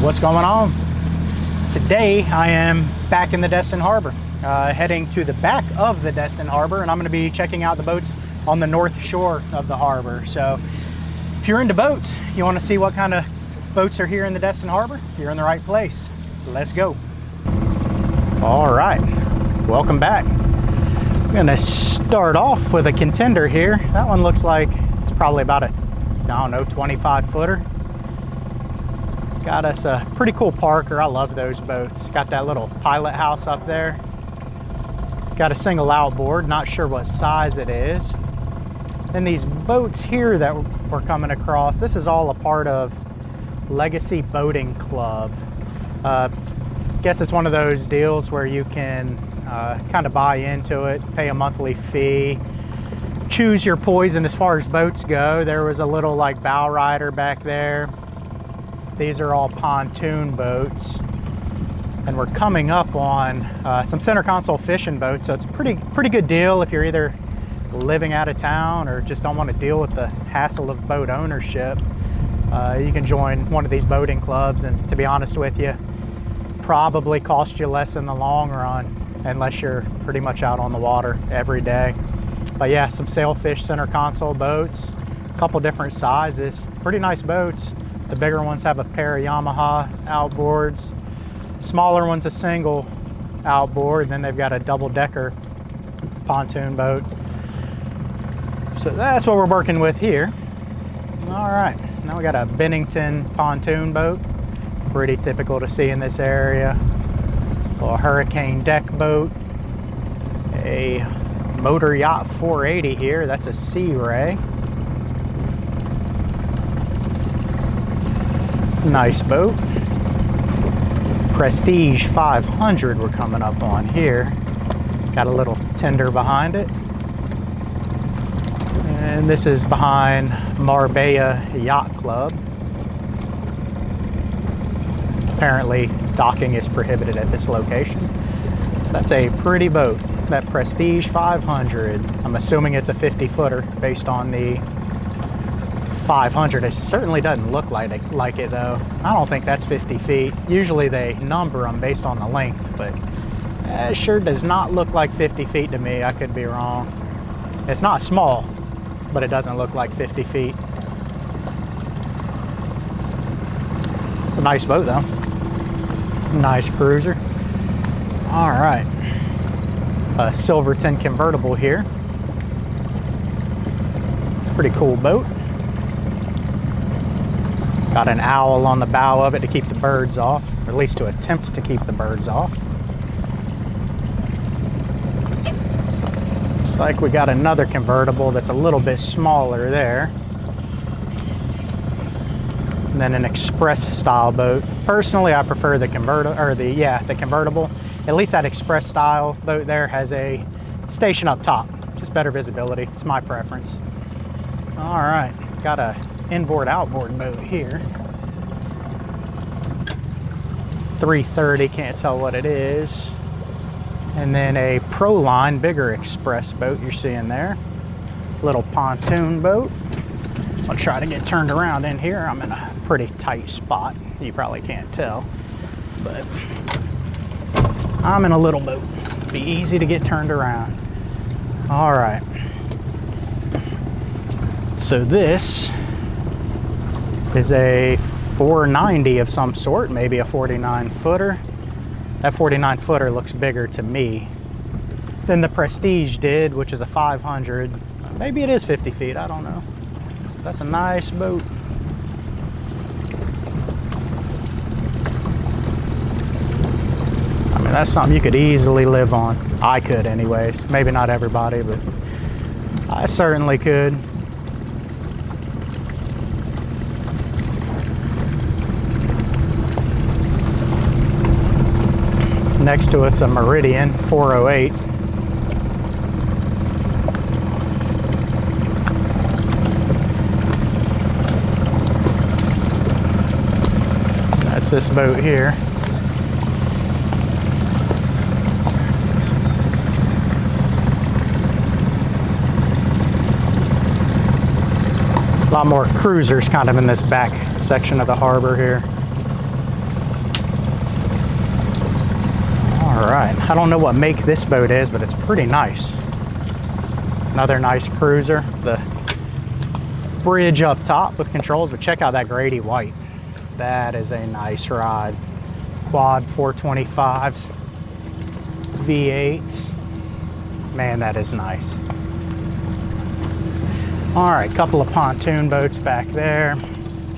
What's going on? Today I am back in the Destin Harbor, heading to the back of the Destin Harbor, and I'm going to be checking out the boats on the north shore of the harbor. So if you're into boats, you want to see what kind of boats are here in the Destin Harbor, you're in the right place. Let's go. All right, welcome back. I'm going to start off with a contender here. That one looks like it's probably about a, I don't know, 25 footer. Got us a pretty cool Parker. I love those boats. Got that little pilot house up there. Got a single outboard, not sure what size it is. And these boats here that we're coming across, this is all a part of Legacy Boating Club. Guess it's one of those deals where you can kind of buy into it, pay a monthly fee, choose your poison as far as boats go. There was a little like bow rider back there. These are all pontoon boats, and we're coming up on some center console fishing boats, so it's a pretty good deal if you're either living out of town or just don't want to deal with the hassle of boat ownership. You can join one of these boating clubs, and to be honest with you, probably cost you less in the long run unless you're pretty much out on the water every day. But yeah, some sailfish center console boats, a couple different sizes, pretty nice boats. The bigger ones have a pair of Yamaha outboards. Smaller ones a single outboard. Then they've got a double-decker pontoon boat. So that's what we're working with here. All right, now we got a Bennington pontoon boat. Pretty typical to see in this area. A little Hurricane deck boat. A Motor Yacht 480 here. That's a Sea Ray. Nice boat. Prestige 500 we're coming up on here. Got a little tender behind it. And this is behind Marbella Yacht Club. Apparently docking is prohibited at this location. That's a pretty boat, that Prestige 500. I'm assuming it's a 50 footer based on the 500. It certainly doesn't look like it though. I don't think that's 50 feet. Usually they number them based on the length, but it sure does not look like 50 feet to me. I could be wrong. It's not small, but it doesn't look like 50 feet. It's a nice boat though. Nice cruiser. All right, a Silverton convertible here. Pretty cool boat. Got an owl on the bow of it to keep the birds off, or at least to attempt to keep the birds off. Looks like we got another convertible that's a little bit smaller there. And then an express style boat. Personally, I prefer the convertible. At least that express style boat there has a station up top. Just better visibility. It's my preference. All right, got a inboard outboard boat here. 330, can't tell what it is. And then a Proline bigger express boat you're seeing there. Little pontoon boat. I'll try to get turned around in here. I'm in a pretty tight spot. You probably can't tell, but I'm in a little boat. Be easy to get turned around. All right. So this is a 490 of some sort, maybe a 49 footer. That 49 footer looks bigger to me than the Prestige did, which is a 500. Maybe it is 50 feet, I don't know. That's a nice boat. I mean, that's something you could easily live on. I could anyways. Maybe not everybody, but I certainly could. Next to it's a Meridian 408. That's this boat here. A lot more cruisers kind of in this back section of the harbor here. All right, I don't know what make this boat is, but it's pretty nice. Another nice cruiser. The bridge up top with controls, but check out that Grady white. That is a nice ride. Quad 425s, V8s. Man, that is nice. All right, couple of pontoon boats back there.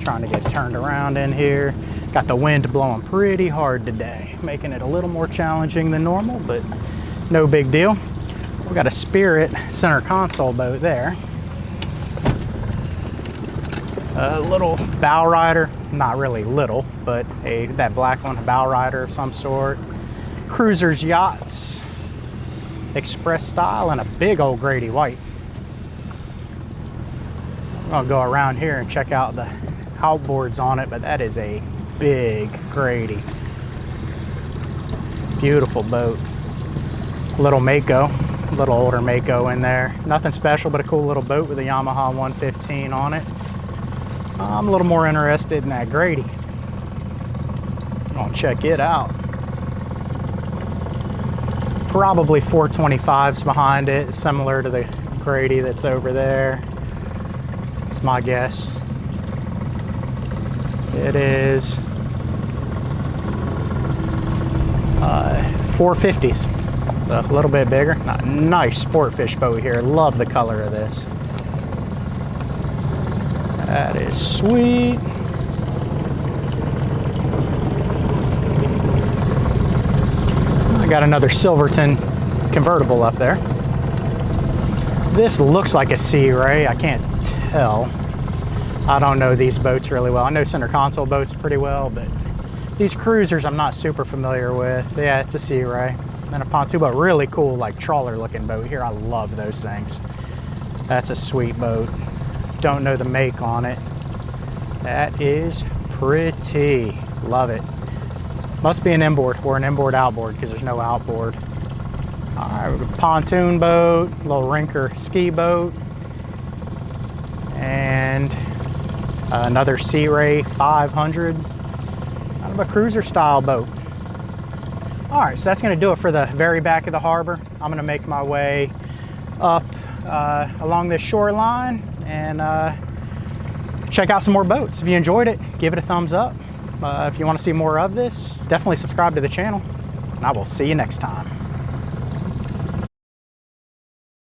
Trying to get turned around in here. Got the wind blowing pretty hard today, making it a little more challenging than normal, but no big deal. We got a Spirit center console boat there. A little bow rider, not really little, but that black one, a bow rider of some sort. Cruisers, yachts, express style, and a big old Grady white. I'm gonna go around here and check out the outboards on it, but that is a big Grady. Beautiful boat. Little Mako, a little older Mako in there. Nothing special, but a cool little boat with a Yamaha 115 on it. I'm a little more interested in that Grady. I'll check it out. Probably 425s behind it, similar to the Grady that's over there. That's my guess. It is 450s, a little bit bigger. Nice sport fish boat here. Love the color of this. That is sweet. I got another Silverton convertible up there. This looks like a Sea Ray. I can't tell. I don't know these boats really well. I know center console boats pretty well, but these cruisers I'm not super familiar with. Yeah, it's a Sea Ray. And a pontoon boat, really cool, like trawler looking boat here. I love those things. That's a sweet boat. Don't know the make on it. That is pretty. Love it. Must be an inboard or an inboard outboard because there's no outboard. All right, pontoon boat, little rinker ski boat, and another Sea Ray 500 out of a cruiser style boat. All right, so that's gonna do it for the very back of the harbor. I'm gonna make my way up along this shoreline and check out some more boats. If you enjoyed it, give it a thumbs up. If you want to see more of this, definitely subscribe to the channel, and I will see you next time.